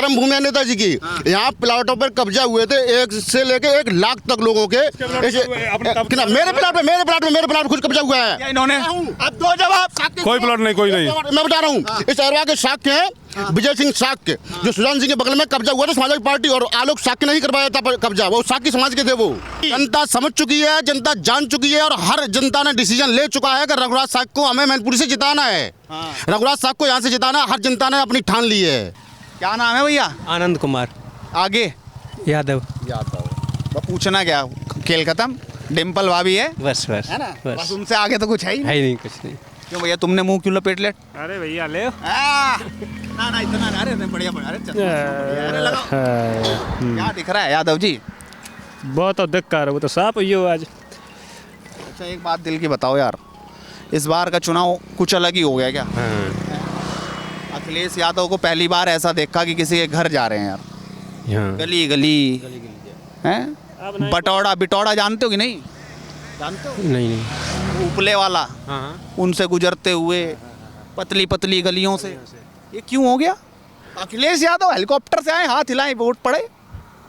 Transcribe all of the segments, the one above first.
परम भूमि है नेताजी की। यहाँ प्लाटों पर कब्जा हुए थे 1 से लेके 1 लाख तक लोगों के। मेरे प्लाट खुद कब्जा हुआ है इन्होंने। अब दो जवाब। कोई प्लाट नहीं, कोई नहीं। मैं बता रहा हूँ, इस अरवा के शाक्य हैं विजय सिंह शाक्य, जो सुजान सिंह के बगल में कब्जा हुआ था समाजवादी पार्टी, और आलोक शाक्य नहीं करवाया था कब्जा, वो शाक्य समाज के थे। वो जनता समझ चुकी है, जनता जान चुकी है, और हर जनता ने डिसीजन ले चुका है कि रघुराज शाक्य को हमें मैनपुरी से जिताना है। रघुराज शाक्य को यहाँ से जिताना हर जनता ने अपनी ठान ली है। क्या नाम है भैया? आनंद कुमार आगे यादव। तो पूछना क्या, खेल खत्म। डिम्पल भाभी है बस है ना, बस उनसे आगे तो कुछ है ही है ही नहीं, कुछ नहीं। क्यों भैया, तुमने मुंह क्यों लपेट ले? अरे भैया ले ना इतना ना, अरे बढ़िया बढ़िया, अरे लगाओ। क्या दिख रहा है यादव जी? बहुत अधिकार है, वो तो साफ ही हो आज। अच्छा एक बात दिल की बताओ यार, इस बार का चुनाव कुछ अलग ही हो गया क्या? अखिलेश यादव को पहली बार ऐसा देखा कि किसी के घर जा रहे हैं यार, गली गली हैं। बटौड़ा बिटौड़ा जानते हो कि नहीं? जानते हो? नहीं उपले वाला, उनसे गुजरते हुए पतली पतली गलियों से, ये क्यों हो गया? अखिलेश यादव हेलीकॉप्टर से आए, हाथ हिलाए, वोट पड़े।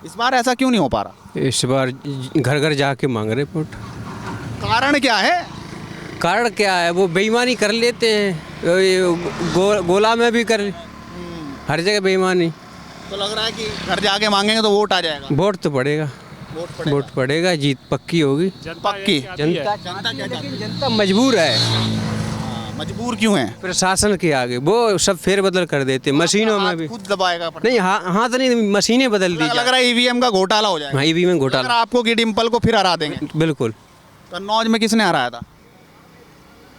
इस बार ऐसा क्यों नहीं हो पा रहा? इस बार घर घर जाके मांग रहे वोट। कारण क्या है? कारण क्या है, वो बेईमानी कर लेते हैं। गोला में भी कर, हर जगह बेईमानी। तो लग रहा है कि घर जाके मांगेंगे तो वोट आ जाएगा। वोट तो पड़ेगा, वोट पड़ेगा, जीत पक्की होगी। पक्की। जनता मजबूर है। मजबूर क्यों है? प्रशासन के आगे वो सब फेरबदल कर देते, मशीनों में भी। खुद दबाएगा नहीं, हाथ नहीं, मशीनें बदल दी। लग रहा है ईवीएम का घोटाला हो जाएगा। ईवीएम घोटाला आपको कि डिम्पल को फिर हरा देंगे? बिल्कुल। कन्नौज में किसने हराया था?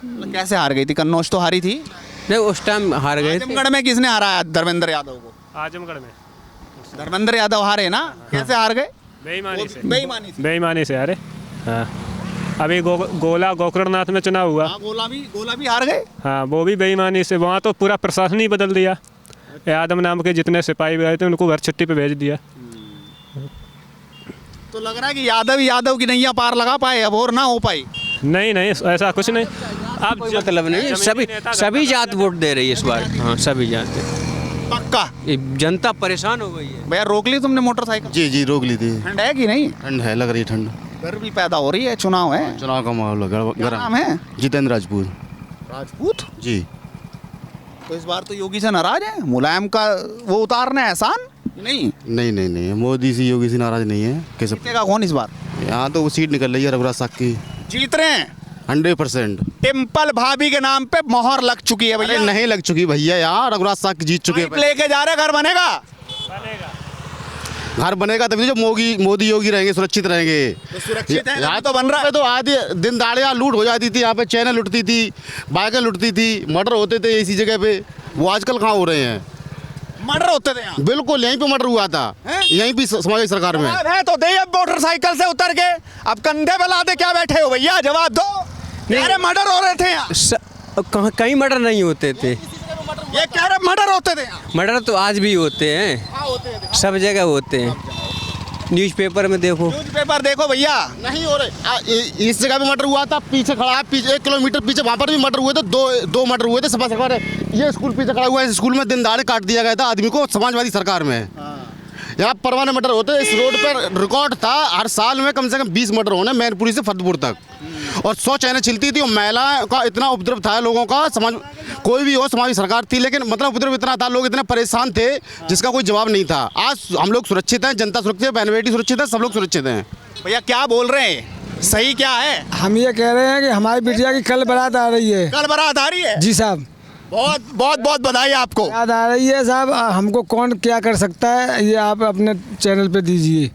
कैसे हार गई थी? कन्नौज तो हारी थी। नहीं, उस टाइम हार गए थे। आजमगढ़ में किसने हराया धर्मेंद्र यादव को? आजमगढ़ में धर्मेंद्र यादव हारे ना। कैसे हार गए? बेईमानी से। अरे हाँ, अभी गोला गोकर्णनाथ में चुनाव हुआ। गोला भी हार गए। हाँ, वो भी बेईमानी से। वहाँ तो पूरा प्रशासन ही बदल दिया। यादव नाम के जितने सिपाही गए थे उनको घर छुट्टी पे भेज दिया। तो लग रहा है कि यादव की नैया पार लगा पाए अब, और ना हो पाई। नहीं ऐसा कुछ नहीं। अब मतलब नहीं, सभी जात वोट दे रही है इस बार। हाँ, सभी जात पक्का। जनता परेशान हो गई है। भैया रोक ली तुमने मोटरसाइकिल? जी रोक ली थी। ठंड है कि नहीं? ठंड है, लग रही है ठंड। गर्मी पैदा हो रही है, चुनाव है। चुनाव का माहौल क्या नाम है? जितेंद्र राजपूत जी। तो इस बार तो योगी से नाराज है। मुलायम का वो उतारना है एहसान? नहीं, मोदी से योगी से नाराज नहीं है। कैसे जीतेगा कौन इस बार? यहाँ तो वो सीट निकल रही है रघुराज शाक्य की। जीत रहे हैं 100%। डिम्पल भाभी के नाम पे मोहर लग चुकी है भैया। नहीं लग चुकी भैया, यहाँ रघुराज शाक्य जीत चुके हैं। लेके जा रहे, घर बनेगा। घर बनेगा तभी जो मोदी योगी रहेंगे, सुरक्षित रहेंगे। तो सुरक्षित है, यहाँ तो बन रहा है। तो आधी दिन दाड़ियाँ लूट हो जाती थी यहाँ पे, चैनल लुटती थी, बाइकें लुटती थी, मर्डर होते थे इसी जगह पे। वो आजकल कहाँ हो रहे हैं? मर्डर होते थे यहाँ? बिल्कुल, यहीं पे मर्डर हुआ था, यहीं भी समाजवादी सरकार में है। तो दे अब मोटरसाइकिल से उतर के, अब कंधे पे लादे क्या बैठे हो भैया? जवाब दो। अरे मर्डर हो रहे थे यहाँ। कहीं मर्डर नहीं होते थे। ये कह रहे मर्डर होते थे। मर्डर तो आज भी होते हैं, सब जगह होते हैं। न्यूज़पेपर में देखो, भैया। नहीं हो रहे। इस जगह पे मर्डर हुआ था, पीछे खड़ा है, पीछे 1 किलोमीटर पीछे वहाँ पर भी मर्डर हुए थे। दो मर्डर हुए थे सपा सरकार। ये स्कूल पीछे खड़ा हुआ है, स्कूल में दिन दहाड़े काट दिया गया था आदमी को समाजवादी सरकार में। यहाँ परवाने मर्डर होते। इस रोड पर रिकॉर्ड था हर साल में कम से कम 20 मर्डर होने, मैनपुरी से फतेहपुर तक, और 100 चैनें चलती थी। और महिलाओं का इतना उपद्रव था, लोगों का, समाज कोई भी हो, समाजवादी सरकार थी, लेकिन मतलब उपद्रव इतना था, लोग इतने परेशान थे जिसका कोई जवाब नहीं था। आज हम लोग सुरक्षित हैं, जनता सुरक्षित है, बहन बेटी सुरक्षित है, सब लोग सुरक्षित हैं। भैया क्या बोल रहे हैं? सही क्या है? हम ये कह रहे हैं कि हमारी बिटिया की कल बारात आ रही है। कल बारात आ रही है? जी साहब, बहुत बधाई आपको। याद आ रही है साहब। हमको कौन क्या कर सकता है ये आप अपने चैनल पे दीजिए।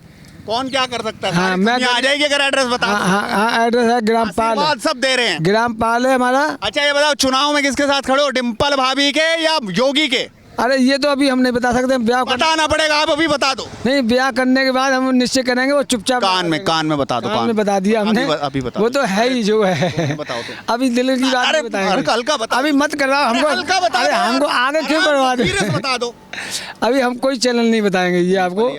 कौन क्या कर सकता है? हाँ, मैं आ जाएगी अगर एड्रेस बता। हाँ, एड्रेस है ग्राम पाल। सब दे रहे हैं। ग्राम पाल है हमारा। अच्छा ये बताओ, चुनाव में किसके साथ खड़े हो, डिम्पल भाभी के या योगी के? अरे ये तो अभी हम नहीं बता सकते, ब्याह बताना पड़ेगा। आप अभी बता दो। नहीं, ब्याह करने के बाद हम निश्चय करेंगे। वो चुपचाप कान में बता दो। कान में बता दिया हमने। अभी बता। वो तो है ही जो है। बताओ तो। अभी दिल की बात नहीं बताएंगे। हल्का बता। अभी मत करवाओ हमको। अरे हमको आगे क्यों करवा दे? बता दो। अभी हम कोई चैनल नहीं बताएंगे ये आपको।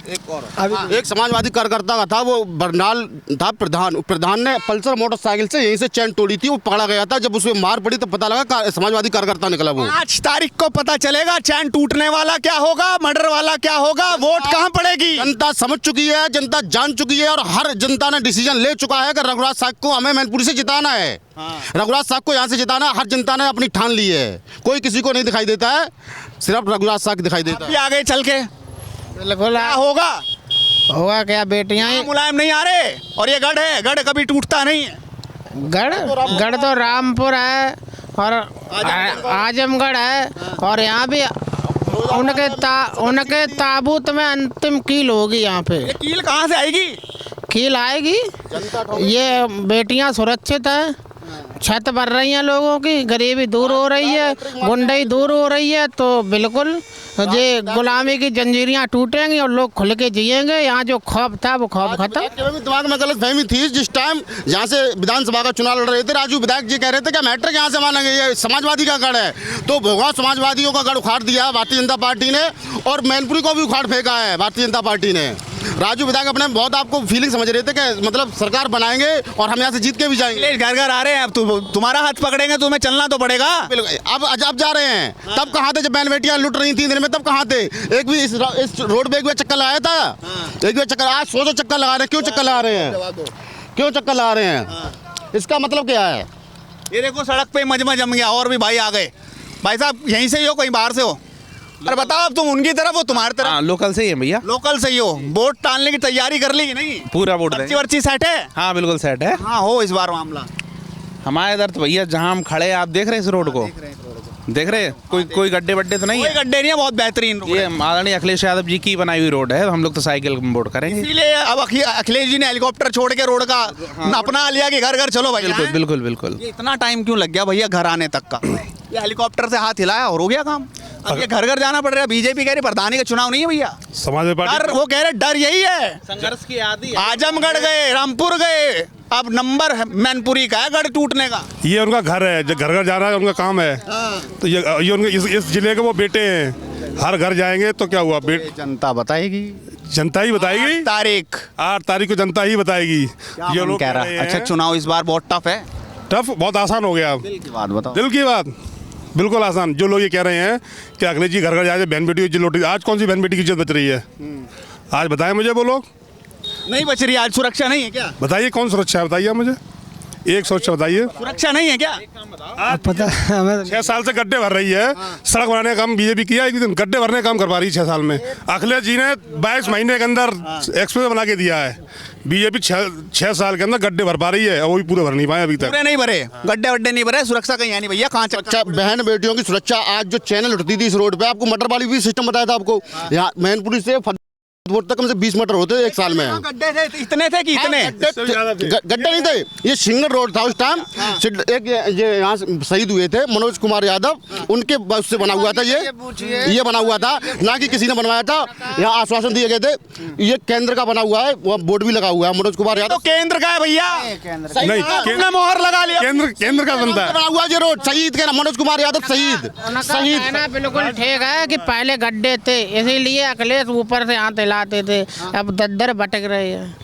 एक समाजवादी कार्यकर्ता का था, वो बरनाल था प्रधान ने पल्सर मोटरसाइकिल से यहीं से चैन तोड़ी थी, वो पकड़ा गया था। जब उसमें मार पड़ी तो पता लगा समाजवादी कार्यकर्ता निकला वो। 5 तारीख को पता चलेगा चैन टूटने वाला क्या होगा, मर्डर वाला क्या होगा, वोट कहाँ पड़ेगी। जनता समझ चुकी है, जनता जान चुकी है और हर जनता ने डिसीजन ले चुका है कि रघुराज साहब को हमें मैनपुरी से जिताना है। रघुराज साहब को यहाँ से जिताना हर जनता ने अपनी ठान ली है। कोई किसी को नहीं दिखाई देता है, सिर्फ रघुराज साहब दिखाई देता है। आगे चल के बिल्कुल क्या होगा, होगा क्या, बेटियां मुलायम नहीं आ रहे। और ये गढ़ है, गढ़ कभी टूटता नहीं है। गढ़ तो रामपुर है और आजमगढ़ है, और यहाँ भी उनके ताबूत में अंतिम कील होगी। यहाँ पे ये कील कहाँ से आएगी? कील आएगी। ये बेटियां सुरक्षित हैं, छत भर रही हैं लोगों की, गरीबी दूर हो रही है, गुंडाई दूर हो रही है, तो बिल्कुल ये गुलामी की जंजीरियां टूटेंगी और लोग खुल के जिएंगे। यहाँ जो खौफ था वो खौफ खत्म। दिमाग में गलत फहमी थी जिस टाइम यहाँ से विधानसभा का चुनाव लड़ रहे थे, राजू विधायक जी कह रहे थे कि मैट्रिक यहाँ से मानेंगे, ये समाजवादी का गढ़ है। तो भोगांव समाजवादियों का गढ़ उखाड़ दिया भारतीय जनता पार्टी ने, और मैनपुरी को भी उखाड़ फेंका है भारतीय जनता पार्टी ने। राजू विधायक अपने बहुत आपको फीलिंग समझ रहे थे कि मतलब सरकार बनाएंगे और हम यहाँ से जीत के भी जाएंगे। घर घर आ रहे हैं, अब तुम्हारा हाथ पकड़ेंगे, तुम्हें चलना तो पड़ेगा। अब जा रहे हैं। तब कहाँ थे जब बहन बेटियां लुट रही थी दिन में, तब कहाँ थे? एक भी इस रोड पे एक भी चक्कर लगाया था? एक भी चक्कर? आज 100 चक्कर लगा रहे हैं। क्यों चक्कर लगा रहे हैं? क्यों चक्कर लगा रहे हैं? इसका मतलब क्या है? ये देखो सड़क पे मजमा जम गया, और भी भाई आ गए। भाई साहब यहीं से ही हो, कहीं बाहर से हो? अरे बताओ, अब तुम उनकी तरफ हो, तुम्हारी तरफ? हाँ, लोकल से ही है भैया। लोकल से ही हो। वोट डालने की तैयारी कर ली कि नहीं? पूरा वोट पर्ची वर्ची सेट है? हाँ बिल्कुल सेट है। हाँ हो इस बार मामला हमारे इधर तो भैया जहाँ हम खड़े हैं, आप देख रहे हैं इस रोड को? देख रहे हैं? कोई गड्ढे वड्डे तो नहीं कोई है? गड्ढे नहीं है, बहुत बेहतरीन रोड ये है। आदरणीय अखिलेश यादव जी की बनाई हुई रोड है, हम लोग तो साइकिल वोट करेंगे। इसीलिए अब अखिलेश जी ने हेलीकॉप्टर छोड़ के रोड का अपना लिया कि घर घर चलो भैया। बिल्कुल बिल्कुल बिल्कुल। ये इतना टाइम क्यों लग गया भैया घर आने तक का? ये हेलीकॉप्टर से हाथ हिलाया और हो गया काम। अब ये घर घर जाना पड़ रहा है। बीजेपी कह रही प्रधानी का चुनाव नहीं है भैया, समाजवादी पार्टी डर, वो कह रहे डर यही है। संघर्ष की आदि आजमगढ़ गए, रामपुर गए, अब नंबर मैनपुरी का है गढ़ टूटने का। ये उनका घर है, जो घर घर जा रहा है उनका काम है। तो ये उनके इस जिले के वो बेटे हैं, हर घर जाएंगे तो क्या हुआ? जनता बताएगी, जनता ही बताएगी। 8 तारीख को जनता ही बताएगी। ये लोग कह रहा है। अच्छा, चुनाव इस बार बहुत टफ है। टफ बहुत आसान हो गया। दिल की बात बताओ। दिल की बात बिल्कुल आसान। जो लोग ये कह रहे हैं कि अखिलेश जी घर घर जाए, बहन बेटी की लौटी, आज कौन सी बहन बेटी की इज्जत बच रही है? आज बताएं मुझे वो लोग। नहीं बच रही आज, सुरक्षा नहीं है क्या? बताइए कौन सुरक्षा है, बताइए मुझे एक सुरक्षा बताइए। सुरक्षा नहीं है क्या? पता हमें 6 साल से गड्ढे भर रही है। सड़क बनाने का काम बीजेपी किया, एक दिन गड्ढे भरने का काम करवा रही है 6 साल में। अखिलेश जी ने 22 महीने के अंदर एक्सप्रेस बना के दिया है। बीजेपी 6 साल के अंदर गड्ढे भर पा रही है और वो भी पूरे भर नहीं पाए अभी तक। पूरे नहीं भरे, गड्ढे वड्डे नहीं भरे, सुरक्षा कहीं है नहीं भैया। कहाँ अच्छा, बहन बेटियों की सुरक्षा। आज जो चैनल उठती थी इस रोड पे, आपको मटर वाली भी सिस्टम बताया था आपको। यहाँ मैनपुरी से तक कम से 20 मीटर होते एक साल में। गड्ढे थे, इतने थे कि इतने गड्ढे नहीं थे, ये सिंगल रोड था उस टाइम। एक ये यहाँ शहीद हुए थे मनोज कुमार यादव, उनके बस से बना हुआ था ये बना हुआ था, ना कि किसी ने बनवाया था। यहाँ आश्वासन दिए गए थे। ये केंद्र का बना हुआ है, वो बोर्ड भी लगा हुआ है मनोज कुमार यादव। तो केंद्र का है भैया, नहीं, केंद्र मोहर लगा लिया। केंद्र का बनता है, बना हुआ ये रोड शहीद के मनोज कुमार यादव शहीद। कहना बिल्कुल ठीक है कि पहले गड्ढे थे, इसीलिए अखिलेश ऊपर से हाथ हिलाते थे। अब दद्दर भटक रहे हैं।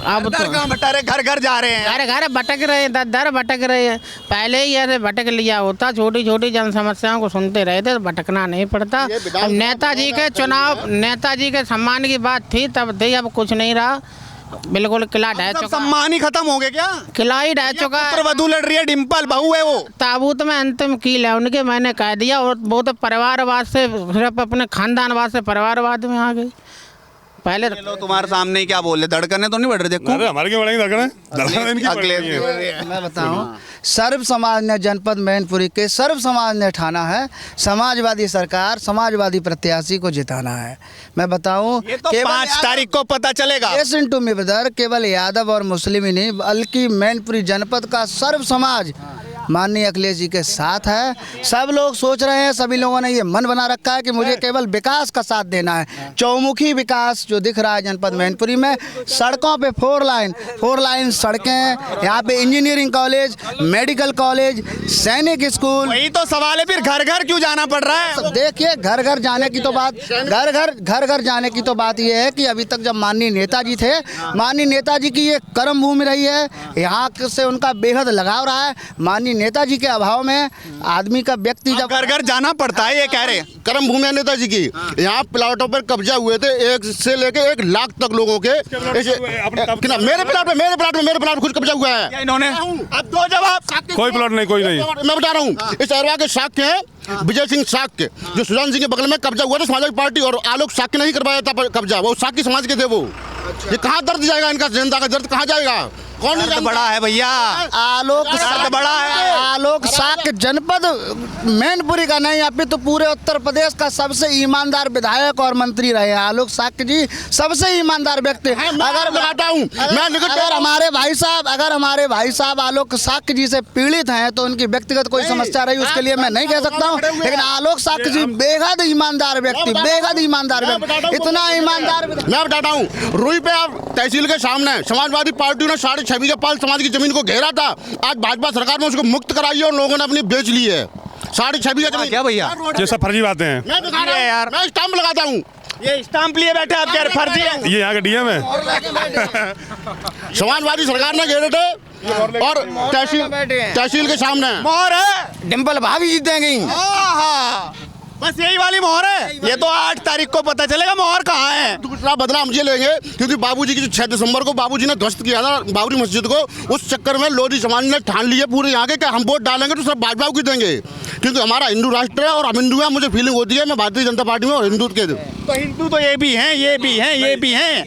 अब तो घर घर जा रहे हैं, घर घर भटक रहे हैं, दर भटक रहे हैं। पहले ही ऐसे भटक लिया होता, छोटी छोटी जन समस्याओं को सुनते रहे थे तो भटकना नहीं पड़ता। अब नेताजी के चुनाव, नेताजी के सम्मान की बात थी तब थी, अब कुछ नहीं रहा। बिल्कुल किला ढह चुका, सम्मान ही खत्म हो गया क्या? किला ही ढह चुका है। वधू लड़ रही है, डिम्पल बहू है वो। ताबूत में अंतिम कील है उनके, मैंने कह दिया। और वो तो परिवारवाद से, सिर्फ अपने खानदानवाद से परिवारवाद में आ गई। पहले लो तुम्हारे सामने क्या बोल रहे, धड़कने तो नहीं बढ़ रहे? देखो अरे हमारे क्यों बढ़ेंगे धड़कने? इनकी बढ़ रही है। मैं बताऊं, सर्व समाज ने जनपद मैनपुरी के सर्व समाज ने ठाना है समाजवादी सरकार, समाजवादी प्रत्याशी को जिताना है। मैं बताऊं, ये तो 5 तारीख को पता चलेगा। लिसन टू मी ब्रदर, केवल यादव और मुस्लिम ही नहीं बल्कि मैनपुरी जनपद का सर्व समाज माननीय अखिलेश जी के साथ है। सब लोग सोच रहे हैं, सभी लोगों ने ये मन बना रखा है कि मुझे केवल विकास का साथ देना है। चौमुखी विकास जो दिख रहा है जनपद मैनपुरी में, सड़कों पे 4 लाइन सड़कें, यहाँ पे इंजीनियरिंग कॉलेज, मेडिकल कॉलेज, सैनिक स्कूल। वही तो सवाल है, फिर घर घर क्यों जाना पड़ रहा है? देखिए घर घर जाने की तो बात, घर घर जाने की तो बात ये है कि अभी तक जब माननीय नेताजी थे, माननीय नेताजी की ये कर्म भूमि रही है, यहाँ से उनका बेहद लगाव रहा है। माननीय नेताजी के अभाव में आदमी का व्यक्ति जब घर घर जाना पड़ता है, ये कह रहे हैं। कर्म भूमि है नेताजी की। यहाँ प्लाटों पर कब्जा हुए थे 1 से लेके 1 लाख तक लोगों के। मेरे प्लाट खुद कब्जा हुआ है इन्होंने। अब दो जवाब। कोई प्लॉट नहीं, कोई नहीं। मैं बता रहा हूँ, इस अरवा के साक्य हैं विजय सिंह साक्य, जो सुजान सिंह के बगल में कब्जा हुआ था समाजवादी पार्टी, और आलोक साक्य नहीं करवाया था कब्जा, वो साक्य समाज के थे वो। ये कहाँ दर्द जाएगा इनका, जनता का दर्द कहाँ जाएगा? कौन दर्द बड़ा है भैया, आलोक दर्द बड़ा है। आलोक साक्य जनपद मैनपुरी का नहीं, अभी तो पूरे उत्तर प्रदेश का सबसे ईमानदार विधायक और मंत्री रहे हैं आलोक साक्य जी, सबसे ईमानदार व्यक्ति। अगर लगाता हूँ अगर हमारे भाई साहब आलोक साक्य जी से पीड़ित हैं तो उनकी व्यक्तिगत कोई समस्या रही उसके लिए मैं नहीं कह सकता हूँ, लेकिन आलोक साक्य जी बेहद ईमानदार व्यक्ति, बेहद ईमानदार व्यक्ति, इतना ईमानदार। मैं बताता हूँ, रुई पे आप तहसील के सामने समाजवादी पार्टी ने 6.5 बीघा पाल समाज की जमीन को घेरा था। आज भाजपा सरकार ने उसको मुक्त कराई है और लोगों ने अपनी बेच ली है 6.5 बीघा जमीन। क्या भैया, ये सब फर्जी बातें हैं। मैं दिखा रहा हूं यार, मैं स्टाम्प लगाता हूँ। ये स्टाम्प लिए बैठे आप, कह रहे फर्जी है। ये यहाँ के डीएम है। समाजवादी सरकार ने घेरे थे और तहसील के सामने मोहर है, डिम्पल भाभी जीतेंगी। बस यही वाली मोहर है। ये तो 8 तारीख को पता चलेगा मोहर कहाँ है। दूसरा बदनाम ये लेंगे क्योंकि बाबूजी की जो 6 दिसंबर को बाबूजी ने ध्वस्त किया था बाबरी मस्जिद को, उस चक्कर में लोधी समाज ने ठान लिया पूरे यहाँ के कि हम वोट डालेंगे तो सब भाजपा को देंगे, क्योंकि हमारा हिंदू राष्ट्र है और हम हिंदू हैं। मुझे फीलिंग होती है मैं भारतीय जनता पार्टी में और हिंदू के। तो हिंदू तो ये भी हैं, ये भी हैं, ये भी हैं।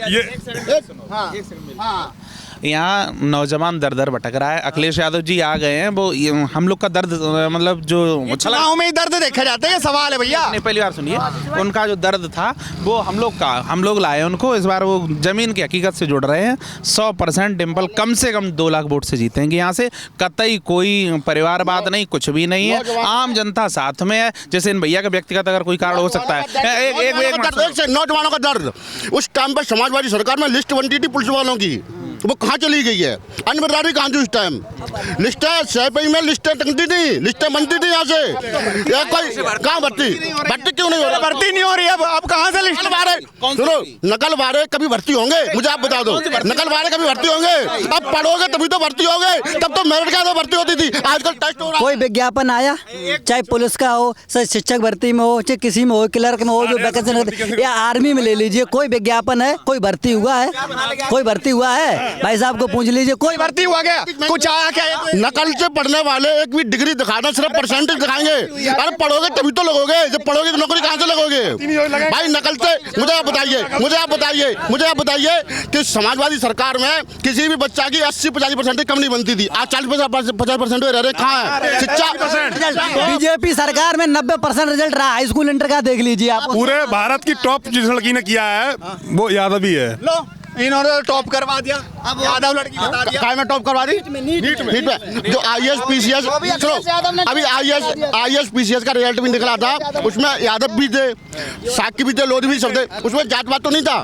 यहाँ नौजवान दर दर भटक रहा है। अखिलेश यादव जी आ गए हैं, वो हम लोग का दर्द मतलब जो चुनाव में ही दर्द देखा जाता है, ये सवाल है भैया। नहीं, पहली बार सुनिए, उनका जो दर्द था वो हम लोग लाए उनको। इस बार वो जमीन की हकीकत से जुड़ रहे हैं। 100% डिम्पल कम से कम 2 लाख वोट से जीतेंगे यहाँ से। कतई कोई परिवारवाद नहीं, कुछ भी नहीं है। आम जनता साथ में है। जैसे इन भैया का व्यक्तिगत अगर कोई कारण हो सकता है, एक नौजवानों का दर्द। उस टाइम पर समाजवादी सरकार में लिस्ट बनती थी पुलिस वालों की, वो कहाँ चली गई है? अनबरदारी कहाँ थी उस टाइम? लिस्टें सैपई में लिस्टें टंगती थी, लिस्टें बनती थी यहाँ से। या कोई कहाँ भर्ती क्यों नहीं हो रही? भर्ती नहीं हो रही है। अब कहाँ से लिस्ट वारे? सुनो, नकल वारे कभी भर्ती होंगे? मुझे आप बता दो, नकल वारे कभी भर्ती होंगे? अब पढ़ोगे तभी तो भर्ती होगे। तब तो मेरिट का तो भर्ती होती थी, आजकल टेस्ट हो रहा है। कोई विज्ञापन आया, चाहे पुलिस का हो, चाहे शिक्षक भर्ती में हो, चाहे किसी में हो, क्लर्क में हो, जो वैकेंसी या आर्मी में ले लीजिए, कोई विज्ञापन है, कोई भर्ती हुआ है? कोई भर्ती हुआ है? भाई साहब को पूछ लीजिए, कोई भर्ती हुआ गया? कुछ आया क्या? नकल से पढ़ने वाले एक भी डिग्री दिखाना, सिर्फ परसेंटेज दिखाएंगे। अरे पढ़ोगे तभी तो लगोगे, जब पढ़ोगे तो नौकरी कहाँ से लगोगे भाई? नकल से मुझे आप बताइए कि समाजवादी सरकार में किसी भी बच्चा की 80-50% कम नहीं बनती थी। आज 40-50% रह रहे। कहाँ है शिक्षा? बीजेपी सरकार में 90% रिजल्ट रहा हाई स्कूल इंटर का, देख लीजिए आप। पूरे भारत की टॉप जिस लड़की ने किया है वो यादव ही है। लो, इन्होंने टॉप करवा दिया। अब यादव लड़की बता दिया। काय में टॉप करवा दी? नीट में जो IAS PCS, चलो अभी IAS PCS का रिजल्ट भी निकला था, उसमें यादव भी थे, साकी भी थे, लोधी भी सब थे। उसमें जात पात तो नहीं था?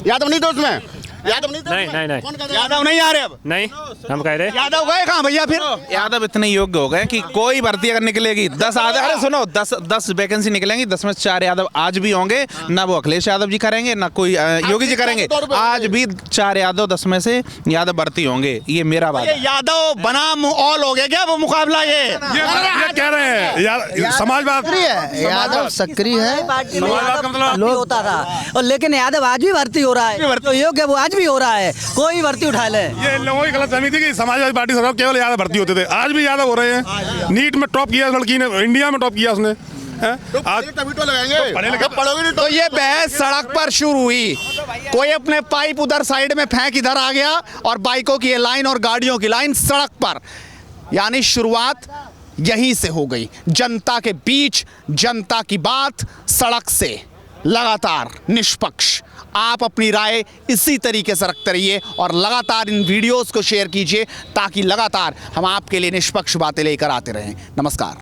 यादव नहीं था उसमें? यादव नहीं था? नहीं। यादव नहीं आ रहे अब? नहीं, हम कह रहे यादव गए कहाँ भैया? फिर यादव इतने योग्य हो गए कि कोई भर्ती अगर निकलेगी 10 अरे सुनो 10 वैकेंसी निकलेंगी, 10 में 4 यादव आज भी होंगे। ना वो अखिलेश यादव जी करेंगे, ना कोई योगी जी करेंगे। आज भी 4 यादव 10 में से यादव भर्ती होंगे। ये मेरा बात है। यादव बनाम ऑल हो गया क्या वो मुकाबला? ये कह रहे हैं यार, समाजवाद यादव सक्रिय है, लोग होता था, और लेकिन यादव आज भी भर्ती हो रहा है, जो योग्य वो आज भी हो रहा है। कोई भर्ती उठा ले। ये लोगों की गलतफहमी थी कि समाजवादी पार्टी सरकार केवल यादव भर्ती होते थे। आज भी यादव हो रहे हैं। नीट में टॉप किया लड़की ने, इंडिया में टॉप किया उसने। आज तभी तो लगाएंगे, पढ़ोगे नहीं तो ये बहस सड़क पर शुरू हुई। कोई अपने पाइप उधर साइड में फेंक इधर आ गया और बाइकों की लाइन और गाड़ियों की लाइन सड़क पर, यानी शुरुआत यहीं से हो गई। जनता के बीच, जनता की बात सड़क से। लगातार निष्पक्ष। आप अपनी राय इसी तरीके से रखते रहिए और लगातार इन वीडियोस को शेयर कीजिए ताकि लगातार हम आपके लिए निष्पक्ष बातें लेकर आते रहें। नमस्कार।